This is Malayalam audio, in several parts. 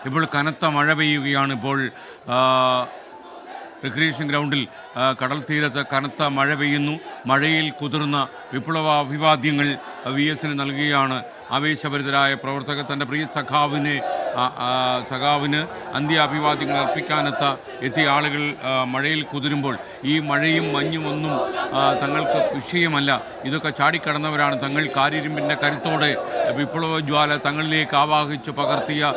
ഇപ്പോൾ കനത്ത മഴ പെയ്യുകയാണ്. ഇപ്പോൾ റിക്രിയേഷൻ ഗ്രൗണ്ടിൽ കടൽ തീരത്ത് കനത്ത മഴ പെയ്യുന്നു. മഴയിൽ കുതിർന്ന വിപ്ലവ അഭിവാദ്യങ്ങൾ VS-ന് നൽകുകയാണ് ആവേശഭരിതരായ പ്രവർത്തകർ. തൻ്റെ പ്രിയ സഖാവിന് അന്ത്യാഭിവാദ്യങ്ങൾ എത്തിയ ആളുകൾ മഴയിൽ കുതിരുമ്പോൾ ഈ മഴയും മഞ്ഞും ഒന്നും തങ്ങൾക്ക് വിഷയമല്ല. ഇതൊക്കെ ചാടിക്കടന്നവരാണ്. തങ്ങൾ കാരിരുമ്പിൻ്റെ കരുത്തോടെ വിപ്ലവ ജ്വാല തങ്ങളിലേക്ക് ആവാഹിച്ച് പകർത്തിയ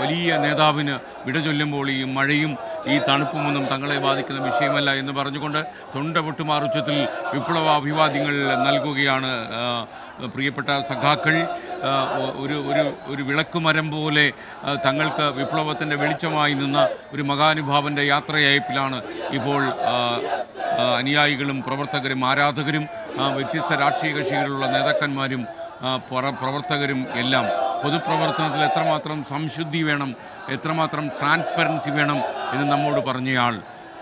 വലിയ നേതാവിന് വിട ചൊല്ലുമ്പോൾ ഈ മഴയും ഈ തണുപ്പുമൊന്നും തങ്ങളെ ബാധിക്കുന്ന വിഷയമല്ല എന്ന് പറഞ്ഞുകൊണ്ട് തൊണ്ട പൊട്ടുമാറുച്ചത്തിൽ വിപ്ലവ അഭിവാദ്യങ്ങൾ നൽകുകയാണ് പ്രിയപ്പെട്ട സഖാക്കൾ. ഒരു വിളക്കുമരം പോലെ തങ്ങൾക്ക് വിപ്ലവത്തിൻ്റെ വെളിച്ചമായി നിന്ന ഒരു മഹാനുഭാവൻ്റെ യാത്രയയപ്പിലാണ് ഇപ്പോൾ അനുയായികളും പ്രവർത്തകരും ആരാധകരും വ്യത്യസ്ത രാഷ്ട്രീയ കക്ഷികളിലുള്ള നേതാക്കന്മാരും പ്രവർത്തകരും എല്ലാം. പൊതുപ്രവർത്തനത്തിൽ എത്രമാത്രം സംശുദ്ധി വേണം, എത്രമാത്രം ട്രാൻസ്പെറൻസി വേണം എന്ന് നമ്മോട് പറഞ്ഞയാൾ.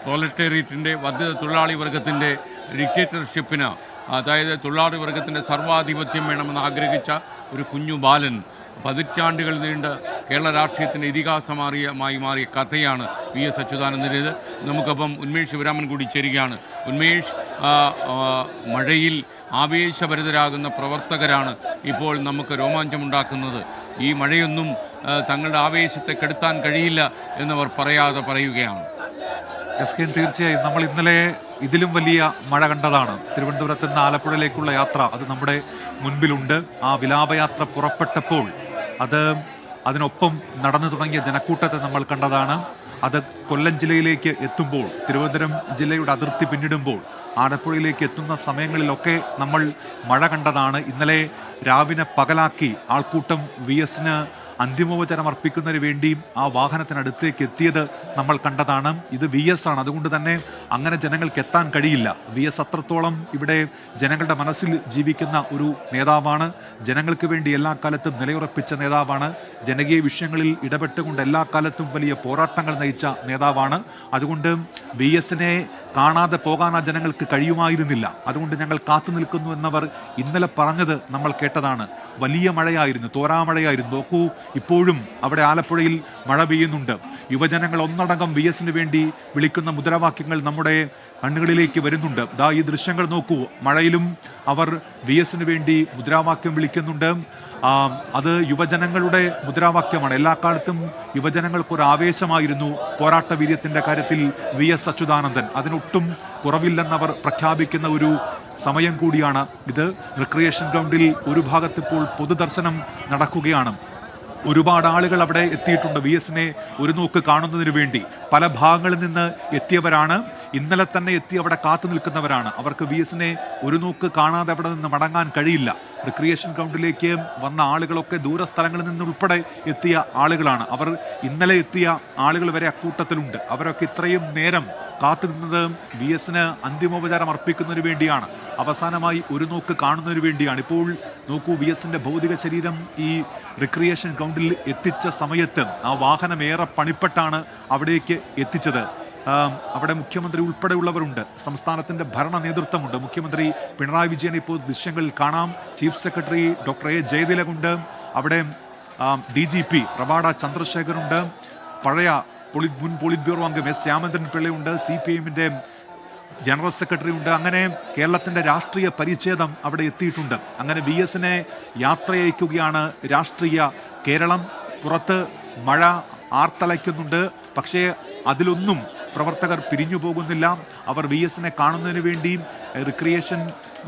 പ്രോലറ്റേറിയറ്റിൻ്റെ വർദ്ധിത തൊഴിലാളി വർഗത്തിൻ്റെ ഡിക്റ്റേറ്റർഷിപ്പിന്, അതായത് തൊഴിലാളി വർഗത്തിൻ്റെ സർവാധിപത്യം വേണമെന്ന് ആഗ്രഹിച്ച ഒരു കുഞ്ഞു ബാലൻ, പതിറ്റാണ്ടുകൾ നീണ്ട കേരള രാഷ്ട്രീയത്തിൻ്റെ ഇതിഹാസമായി മാറിയ കഥയാണ് VS അച്യുതാനന്ദൻ്റേത്. നമുക്കപ്പം ഉന്മേഷ് ശിവരാമൻ കൂടി ചേരുകയാണ്. ഉന്മേഷ്, മഴയിൽ ആവേശഭരിതരാകുന്ന പ്രവർത്തകരാണ് ഇപ്പോൾ നമുക്ക് രോമാഞ്ചമുണ്ടാക്കുന്നത്. ഈ മഴയൊന്നും തങ്ങളുടെ ആവേശത്തെ കെടുത്താൻ കഴിയില്ല എന്നവർ പറയാതെ പറയുകയാണ്. തീർച്ചയായും നമ്മൾ ഇന്നലെ ഇതിലും വലിയ മഴ കണ്ടതാണ്. തിരുവനന്തപുരത്ത് നിന്ന് ആലപ്പുഴയിലേക്കുള്ള യാത്ര അത് നമ്മുടെ മുൻപിലുണ്ട്. ആ വിലാപയാത്ര പുറപ്പെട്ടപ്പോൾ അതിനൊപ്പം നടന്നു തുടങ്ങിയ ജനക്കൂട്ടത്തെ നമ്മൾ കണ്ടതാണ്. അത് കൊല്ലം ജില്ലയിലേക്ക് എത്തുമ്പോൾ, തിരുവനന്തപുരം ജില്ലയുടെ അതിർത്തി പിന്നിടുമ്പോൾ, ആലപ്പുഴയിലേക്ക് എത്തുന്ന സമയങ്ങളിലൊക്കെ നമ്മൾ മഴ കണ്ടതാണ്. ഇന്നലെ രാവിനെ പകലാക്കി ആൾക്കൂട്ടം VS-ന് അന്തിമോപചാരം അർപ്പിക്കുന്നതിന് വേണ്ടിയും ആ വാഹനത്തിനടുത്തേക്ക് എത്തിയത് നമ്മൾ കണ്ടതാണ്. ഇത് VS ആണ്, അതുകൊണ്ട് തന്നെ അങ്ങനെ ജനങ്ങൾക്ക് എത്താൻ കഴിയില്ല. VS അത്രത്തോളം ഇവിടെ ജനങ്ങളുടെ മനസ്സിൽ ജീവിക്കുന്ന ഒരു നേതാവാണ്. ജനങ്ങൾക്ക് വേണ്ടി എല്ലാ കാലത്തും നിലയുറപ്പിച്ച നേതാവാണ്. ജനകീയ വിഷയങ്ങളിൽ ഇടപെട്ടുകൊണ്ട് എല്ലാ കാലത്തും വലിയ പോരാട്ടങ്ങൾ നയിച്ച നേതാവാണ്. അതുകൊണ്ട് VS-നെ കാണാതെ പോകാൻ ആ ജനങ്ങൾക്ക് കഴിയുമായിരുന്നില്ല. അതുകൊണ്ട് ഞങ്ങൾ കാത്തു നിൽക്കുന്നു എന്നവർ ഇന്നലെ പറഞ്ഞത് നമ്മൾ കേട്ടതാണ്. വലിയ മഴയായിരുന്നു, തോരാമഴയായിരുന്നു. നോക്കൂ, ഇപ്പോഴും അവിടെ ആലപ്പുഴയിൽ മഴ പെയ്യുന്നുണ്ട്. യുവജനങ്ങൾ ഒന്നടങ്കം VS-ന് വേണ്ടി വിളിക്കുന്ന മുദ്രാവാക്യങ്ങൾ നമ്മുടെ കണ്ണുകളിലേക്ക് വരുന്നുണ്ട്. ഈ ദൃശ്യങ്ങൾ നോക്കൂ, മഴയിലും അവർ VS-ന് വേണ്ടി മുദ്രാവാക്യം വിളിക്കുന്നുണ്ട്. അത് യുവജനങ്ങളുടെ മുദ്രാവാക്യമാണ്. എല്ലാ കാലത്തും യുവജനങ്ങൾക്കൊരു ആവേശമായിരുന്നു പോരാട്ട വീര്യത്തിൻ്റെ കാര്യത്തിൽ VS അച്യുതാനന്ദൻ. അതിനൊട്ടും കുറവില്ലെന്നവർ പ്രഖ്യാപിക്കുന്ന ഒരു സമയം കൂടിയാണ് ഇത്. റിക്രിയേഷൻ ഗ്രൗണ്ടിൽ ഒരു ഭാഗത്ത് ഇപ്പോൾ പൊതുദർശനം നടക്കുകയാണ്. ഒരുപാട് ആളുകൾ അവിടെ എത്തിയിട്ടുണ്ട് VS-നെ ഒരു നോക്ക് കാണുന്നതിന് വേണ്ടി. പല ഭാഗങ്ങളിൽ നിന്ന് എത്തിയവരാണ്. ഇന്നലെ തന്നെ എത്തി അവിടെ കാത്തു നിൽക്കുന്നവരാണ്. അവർക്ക് VS-നെ ഒരു നോക്ക് കാണാതെ അവിടെ നിന്ന് മടങ്ങാൻ കഴിയില്ല. റിക്രിയേഷൻ ഗ്രൗണ്ടിലേക്ക് വന്ന ആളുകളൊക്കെ ദൂരസ്ഥലങ്ങളിൽ നിന്നുൾപ്പെടെ എത്തിയ ആളുകളാണ്. അവർ ഇന്നലെ എത്തിയ ആളുകൾ വരെ അക്കൂട്ടത്തിലുണ്ട്. അവരൊക്കെ ഇത്രയും നേരം കാത്തുനിന്നത് VS-ന് അന്തിമോപചാരം അർപ്പിക്കുന്നതിന് വേണ്ടിയാണ്. അവസാനമായി ഒരു നോക്ക് കാണുന്നതിന് വേണ്ടിയാണ്. ഇപ്പോൾ നോക്കൂ, VS-ന്റെ ഭൗതിക ശരീരം ഈ റിക്രിയേഷൻ ഗ്രൗണ്ടിൽ എത്തിച്ച സമയത്ത് ആ വാഹനം ഏറെ പണിപ്പെട്ടാണ് അവിടേക്ക് എത്തിച്ചത്. അവിടെ മുഖ്യമന്ത്രി ഉൾപ്പെടെയുള്ളവരുണ്ട്, സംസ്ഥാനത്തിൻ്റെ ഭരണ നേതൃത്വമുണ്ട്. മുഖ്യമന്ത്രി പിണറായി വിജയൻ ഇപ്പോൾ ദൃശ്യങ്ങളിൽ കാണാം. Chief secretary doctor A ജയതിലകുണ്ട്. അവിടെ DGP റവാഡ ചന്ദ്രശേഖറുണ്ട്. പഴയ മുൻ പോളിറ്റ് ബ്യൂറോ അംഗം S ശ്യാമേന്ദ്രൻ പിള്ളയുണ്ട്. CPM-ന്റെ ജനറൽ സെക്രട്ടറി ഉണ്ട്. അങ്ങനെ കേരളത്തിൻ്റെ രാഷ്ട്രീയ പരിച്ഛേദം അവിടെ എത്തിയിട്ടുണ്ട്. അങ്ങനെ VS-നെ യാത്രയയക്കുകയാണ് രാഷ്ട്രീയ കേരളം. പുറത്ത് മഴ ആർത്തലയ്ക്കുന്നുണ്ട്. പക്ഷേ അതിലൊന്നും പ്രവർത്തകർ പിരിഞ്ഞു പോകുന്നില്ല. അവർ VS-നെ കാണുന്നതിന് വേണ്ടി റിക്രിയേഷൻ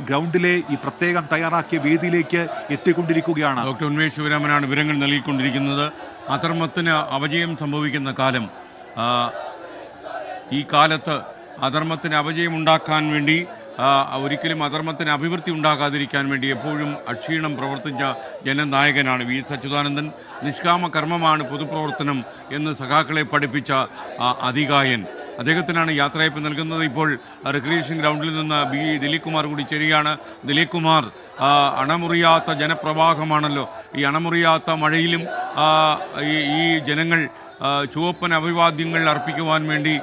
ഗ്രൗണ്ടിലെ ഈ പ്രത്യേകം തയ്യാറാക്കിയ വേദിയിലേക്ക് എത്തിക്കൊണ്ടിരിക്കുകയാണ്. ഡോക്ടർ ഉന്മേഷ് ശിവരാമനാണ് വിവരങ്ങൾ നൽകിക്കൊണ്ടിരിക്കുന്നത്. അധർമ്മത്തിന് അപജയം സംഭവിക്കുന്ന കാലം, ഈ കാലത്ത് അധർമ്മത്തിന് അപജയം ഉണ്ടാക്കാൻ വേണ്ടി, ഒരിക്കലും അധർമ്മത്തിന് അഭിവൃദ്ധി ഉണ്ടാകാതിരിക്കാൻ വേണ്ടി എപ്പോഴും അക്ഷീണം പ്രവർത്തിച്ച ജനനായകനാണ് VS അച്യുതാനന്ദൻ. നിഷ്കാമ കർമ്മമാണ് പൊതുപ്രവർത്തനം എന്ന് സഖാക്കളെ പഠിപ്പിച്ച അതികായൻ. അദ്ദേഹത്തിനാണ് യാത്രയയപ്പ് നൽകുന്നത്. ഇപ്പോൾ റിക്രിയേഷൻ ഗ്രൗണ്ടിൽ നിന്ന് ദിലീപ് കുമാർ കൂടി ചേരുകയാണ്. ദിലീപ് കുമാർ, അണമുറിയാത്ത ജനപ്രവാഹമാണല്ലോ. ഈ അണമുറിയാത്ത മഴയിലും ഈ ജനങ്ങൾ ചുവപ്പൻ അഭിവാദ്യങ്ങൾ അർപ്പിക്കുവാൻ വേണ്ടി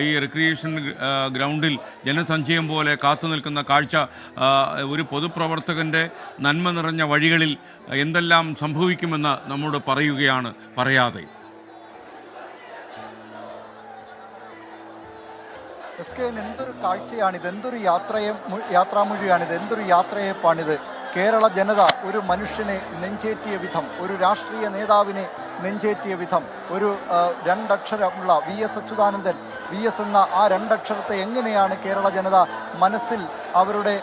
ഈ റിക്രിയേഷൻ ഗ്രൗണ്ടിൽ ജനസഞ്ചയം പോലെ കാത്തു നിൽക്കുന്ന കാഴ്ച, ഒരു പൊതുപ്രവർത്തകൻ്റെ നന്മ നിറഞ്ഞ വഴികളിൽ എന്തെല്ലാം സംഭവിക്കുമെന്ന് നമ്മോട് പറയുകയാണ് പറയാതെ. SKN എന്തൊരു കാഴ്ചയാണിത്, എന്തൊരു യാത്രാമൊഴിയാണിത്, എന്തൊരു യാത്രയപ്പാണിത്. കേരള ജനത ഒരു മനുഷ്യനെ നെഞ്ചേറ്റിയ വിധം, ഒരു രാഷ്ട്രീയ നേതാവിനെ നെഞ്ചേറ്റിയ വിധം, ഒരു രണ്ടക്ഷരമുള്ള VS അച്യുതാനന്ദൻ, VS എന്ന ആ രണ്ടക്ഷരത്തെ എങ്ങനെയാണ് കേരള ജനത മനസ്സിൽ അവരുടെ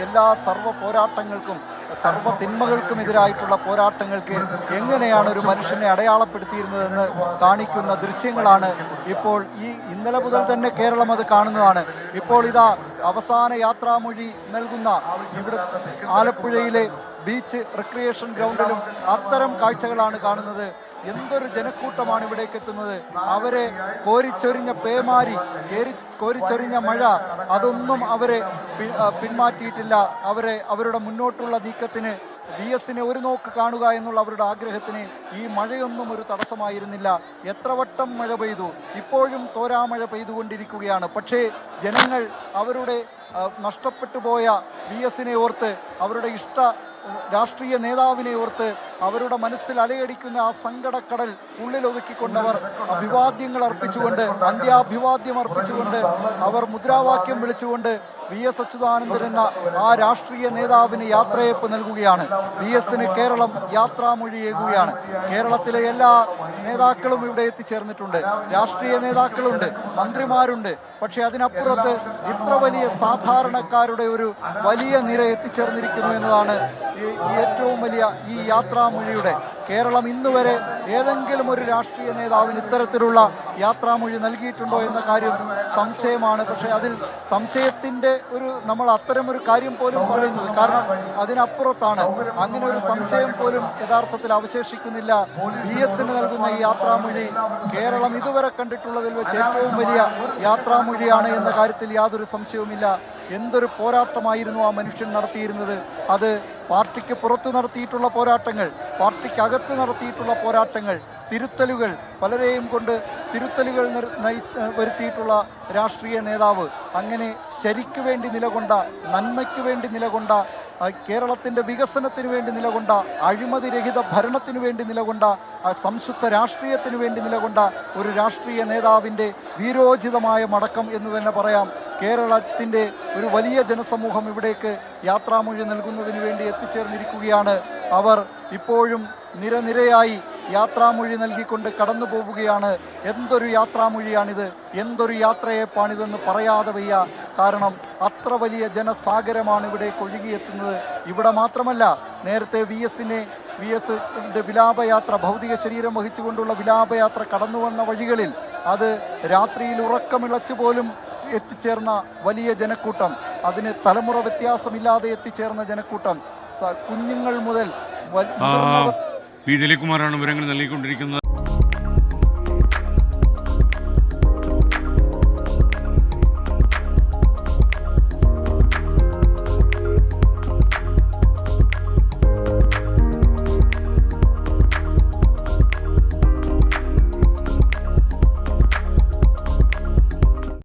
എല്ലാ സർവ്വ പോരാട്ടങ്ങൾക്കും സർവ്വ തിന്മകൾക്കുമെതിരായിട്ടുള്ള പോരാട്ടങ്ങൾക്ക് എങ്ങനെയാണ് ഒരു മനുഷ്യനെ അടയാളപ്പെടുത്തിയിരുന്നതെന്ന് കാണിക്കുന്ന ദൃശ്യങ്ങളാണ് ഇപ്പോൾ ഇന്നലെ മുതൽ തന്നെ കേരളം അത് കാണുന്നതാണ്. ഇപ്പോൾ ഇതാ അവസാന യാത്രാമൊഴി നൽകുന്ന ഇവിടെ ആലപ്പുഴയിലെ ബീച്ച് റിക്രിയേഷൻ ഗ്രൗണ്ടിലും അത്തരം കാഴ്ചകളാണ് കാണുന്നത്. എന്തൊരു ജനക്കൂട്ടമാണ് ഇവിടേക്ക് എത്തുന്നത്. അവരെ കോരിച്ചൊരിഞ്ഞ പേമാരി, കോരിച്ചൊരിഞ്ഞ മഴ, അതൊന്നും അവരെ പിന്മാറ്റിയിട്ടില്ല. അവരുടെ മുന്നോട്ടുള്ള നീക്കത്തിന്, VSനെ ഒരു നോക്ക് കാണുക എന്നുള്ള അവരുടെ ആഗ്രഹത്തിന് ഈ മഴയൊന്നും ഒരു തടസ്സമായിരുന്നില്ല. എത്ര വട്ടം മഴ പെയ്തു, ഇപ്പോഴും തോരാമഴ പെയ്തുകൊണ്ടിരിക്കുകയാണ്. പക്ഷേ ജനങ്ങൾ അവരുടെ നഷ്ടപ്പെട്ടു പോയ VSനെ ഓർത്ത്, അവരുടെ ഇഷ്ട രാഷ്ട്രീയ നേതാവിനെ ഓർത്ത്, അവരുടെ മനസ്സിൽ അലയടിക്കുന്ന ആ സങ്കടക്കടൽ ഉള്ളിലൊതുക്കിക്കൊണ്ടവർ അഭിവാദ്യങ്ങൾ അർപ്പിച്ചുകൊണ്ട്, അന്ത്യാഭിവാദ്യം അർപ്പിച്ചുകൊണ്ട്, അവർ മുദ്രാവാക്യം വിളിച്ചുകൊണ്ട് VS അച്യുതാനന്ദൻ എന്ന ആ രാഷ്ട്രീയ നേതാവിന് യാത്രയപ്പ് നൽകുകയാണ്. VSന് കേരളം യാത്രാമൊഴിയേകുകയാണ്. കേരളത്തിലെ എല്ലാ നേതാക്കളും ഇവിടെ എത്തിച്ചേർന്നിട്ടുണ്ട്. രാഷ്ട്രീയ നേതാക്കളുണ്ട്, മന്ത്രിമാരുണ്ട്. പക്ഷെ അതിനപ്പുറത്ത് ഇത്ര വലിയ സാധാരണക്കാരുടെ ഒരു വലിയ നിര എത്തിച്ചേർന്നിരിക്കുന്നു എന്നതാണ് ഏറ്റവും വലിയ ഈ യാത്രാമൊഴിയുടെ. കേരളം ഇന്നുവരെ ഏതെങ്കിലും ഒരു രാഷ്ട്രീയ നേതാവിന് ഇത്തരത്തിലുള്ള യാത്രാമൊഴി നൽകിയിട്ടുണ്ടോ എന്ന കാര്യം സംശയമാണ്. പക്ഷെ അതിൽ സംശയത്തിൻ്റെ നമ്മൾ അത്തരം ഒരു കാര്യം പോലും പറയുന്നത്, കാരണം അതിനപ്പുറത്താണ്. അങ്ങനെ ഒരു സംശയം പോലും യഥാർത്ഥത്തിൽ അവശേഷിക്കുന്നില്ല. VSന് നൽകുന്ന ഈ യാത്രാമൊഴി കേരളം ഇതുവരെ കണ്ടിട്ടുള്ളതിൽ വെച്ച് ഏറ്റവും വലിയ യാത്രാമൊഴിയാണ് എന്ന കാര്യത്തിൽ യാതൊരു സംശയവുമില്ല. എന്തൊരു പോരാട്ടമായിരുന്നു ആ മനുഷ്യൻ നടത്തിയിരുന്നത്. അത് പാർട്ടിക്ക് പുറത്ത് നടത്തിയിട്ടുള്ള പോരാട്ടങ്ങൾ, പാർട്ടിക്കകത്ത് നടത്തിയിട്ടുള്ള പോരാട്ടങ്ങൾ, തിരുത്തലുകൾ, പലരെയും കൊണ്ട് തിരുത്തലുകൾ വരുത്തിയിട്ടുള്ള രാഷ്ട്രീയ നേതാവ്. അങ്ങനെ ശരിക്ക് വേണ്ടി നിലകൊണ്ട, നന്മയ്ക്ക് വേണ്ടി നിലകൊണ്ട, കേരളത്തിൻ്റെ വികസനത്തിന് വേണ്ടി നിലകൊണ്ട, അഴിമതിരഹിത ഭരണത്തിന് വേണ്ടി നിലകൊണ്ട, സംശുദ്ധ രാഷ്ട്രീയത്തിന് വേണ്ടി നിലകൊണ്ട ഒരു രാഷ്ട്രീയ നേതാവിൻ്റെ വീരോചിതമായ മടക്കം എന്ന് തന്നെ പറയാം. കേരളത്തിൻ്റെ ഒരു വലിയ ജനസമൂഹം ഇവിടേക്ക് യാത്രാമൊഴി നൽകുന്നതിന് വേണ്ടി എത്തിച്ചേർന്നിരിക്കുകയാണ്. അവർ ഇപ്പോഴും നിരനിരയായി യാത്രാമൊഴി നൽകിക്കൊണ്ട് കടന്നു പോവുകയാണ്. എന്തൊരു യാത്രാമൊഴിയാണിത്, എന്തൊരു യാത്രയപ്പാണിതെന്ന് പറയാതെ വയ്യ. കാരണം അത്ര വലിയ ജനസാഗരമാണ് ഇവിടേക്ക് ഒഴുകിയെത്തുന്നത്. ഇവിടെ മാത്രമല്ല, നേരത്തെ VSന്റെ വിലാപയാത്ര, ഭൗതിക ശരീരം വഹിച്ചുകൊണ്ടുള്ള വിലാപയാത്ര കടന്നു വന്ന വഴികളിൽ അത് രാത്രിയിൽ ഉറക്കമിളച്ചു പോലും എത്തിച്ചേർന്ന വലിയ ജനക്കൂട്ടം, അതിന് തലമുറ വ്യത്യാസമില്ലാതെ എത്തിച്ചേർന്ന ജനക്കൂട്ടം, കുഞ്ഞുങ്ങൾ മുതൽ ദിലീപ് കുമാറാണ് വിവരങ്ങൾ നൽകിക്കൊണ്ടിരിക്കുന്നത്.